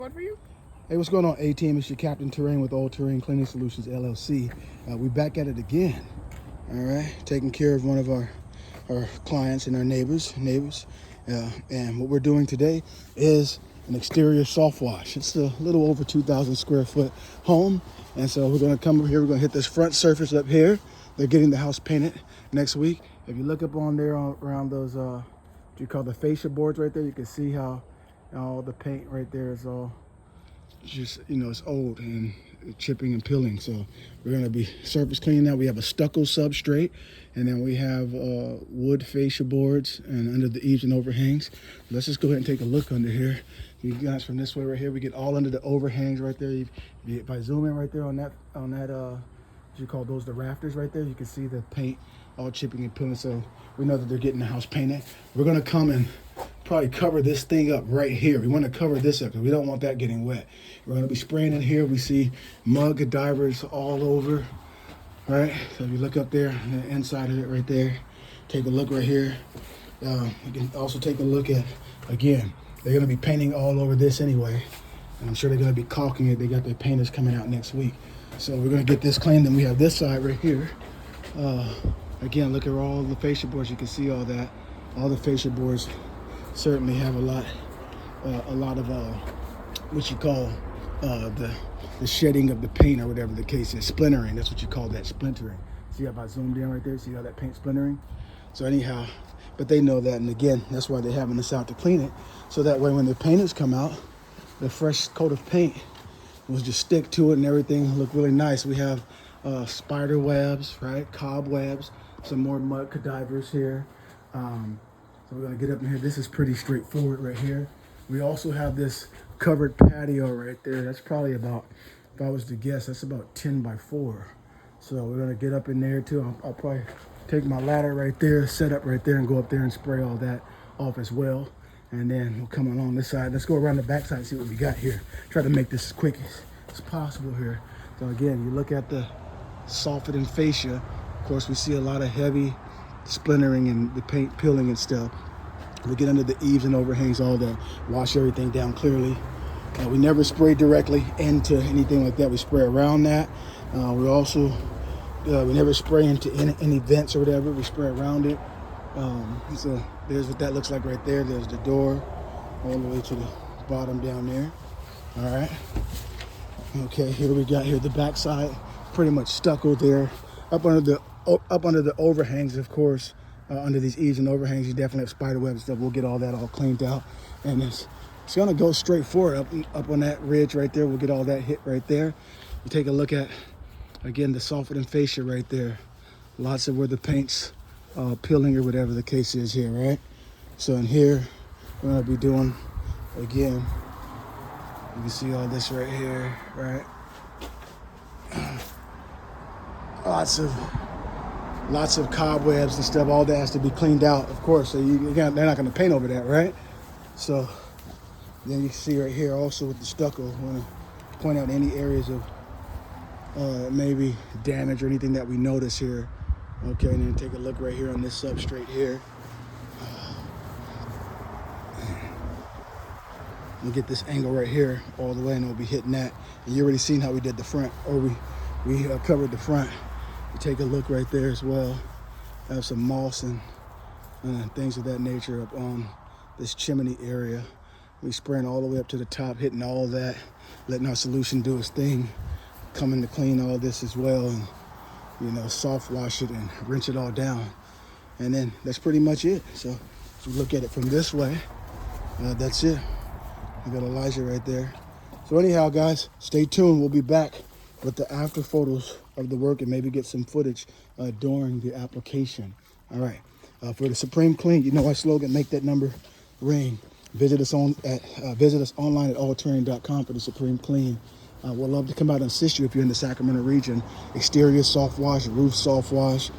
What for you? Hey, what's going on, A-Team? It's your Captain Terrain with All Terrain Cleaning Solutions, LLC. We're back at it again, all right? Taking care of one of our clients and our neighbors. And what we're doing today is an exterior soft wash. It's a little over 2,000 square foot home. And so we're gonna come over here, we're gonna hit this front surface up here. They're getting the house painted next week. If you look up on there around those, what you call the fascia boards right there, you can see how all the paint right there is all just, it's old and chipping and peeling. So we're going to be surface cleaning now. We have a stucco substrate, and then we have wood fascia boards and under the eaves and overhangs. Let's just go ahead and take a look under here. You guys, from this way right here, we get all under the overhangs right there. If I zoom in right there on that what you call those, the rafters right there, you can see the paint all chipping and peeling. So we know that they're getting the house painted. We're going to come and probably cover this thing up right here. We want to cover this up because we don't want that getting wet. We're going to be spraying in here. We see mud divers all over, right? So if you look up there, the inside of it right there, take a look right here. You can also take a look at, again, they're going to be painting all over this anyway. And I'm sure they're going to be caulking it. They got their painters coming out next week. So we're going to get this cleaned. Then we have this side right here. Again, look at all the fascia boards. You can see all that. All the fascia boards certainly have a lot of what you call the shedding of the paint, or whatever the case is, splintering. That's what you call that, splintering. See how I zoomed in right there? See how that paint splintering? So anyhow, but they know that, and again, that's why they're having us out to clean it, so that way when the painters come out, the fresh coat of paint will just stick to it and everything look really nice. We have spider webs, right? Cobwebs, some more mud cadavers here. So we're gonna get up in here. This is pretty straightforward right here. We also have this covered patio right there. That's probably about, if I was to guess, that's about 10 by 4. So we're gonna get up in there too. I'll probably take my ladder right there, set up right there, and go up there and spray all that off as well. And then we'll come along this side. Let's go around the back side and see what we got here. Try to make this as quick as possible here. So again, you look at the softened fascia. Of course, we see a lot of heavy splintering and the paint peeling and stuff. We get under the eaves and overhangs, all that, wash everything down clearly. We never spray directly into anything like that. We spray around that. We also, we never spray into any vents or whatever. We spray around it. So there's what that looks like right there. There's the door all the way to the bottom down there. All right. Okay, here we got here the back side, pretty much stucco there. Up under the overhangs, of course, under these eaves and overhangs, you definitely have spider webs and stuff. We'll get all that all cleaned out, and it's gonna go straight forward up on that ridge right there. We'll get all that hit right there. You take a look at, again, the softened fascia right there. Lots of where the paint's peeling or whatever the case is here, right? So in here, we're gonna be doing, again, you can see all this right here, right? Lots of cobwebs and stuff. All that has to be cleaned out, of course. So they're not going to paint over that, right? So then you see right here also with the stucco, I want to point out any areas of maybe damage or anything that we notice here. Okay, and then take a look right here on this substrate here. We'll get this angle right here all the way, and we'll be hitting that. And you already seen how we did the front, or we covered the front. You take a look right there as well. I have some moss and things of that nature up on this chimney area. We spraying all the way up to the top, hitting all that, letting our solution do its thing, coming to clean all this as well, and soft wash it and rinse it all down. And then that's pretty much it. So if you look at it from this way, that's it. We got Elijah right there. So anyhow, guys, stay tuned. We'll be back with the after photos of the work and maybe get some footage during the application. All right. For the Supreme Clean, you know our slogan: make that number ring. Visit us online at allterrain.com for the Supreme Clean. We'd love to come out and assist you if you're in the Sacramento region. Exterior soft wash, roof soft wash,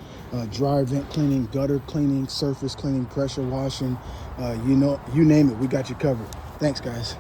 dry vent cleaning, gutter cleaning, surface cleaning, pressure washing. You name it, we got you covered. Thanks, guys.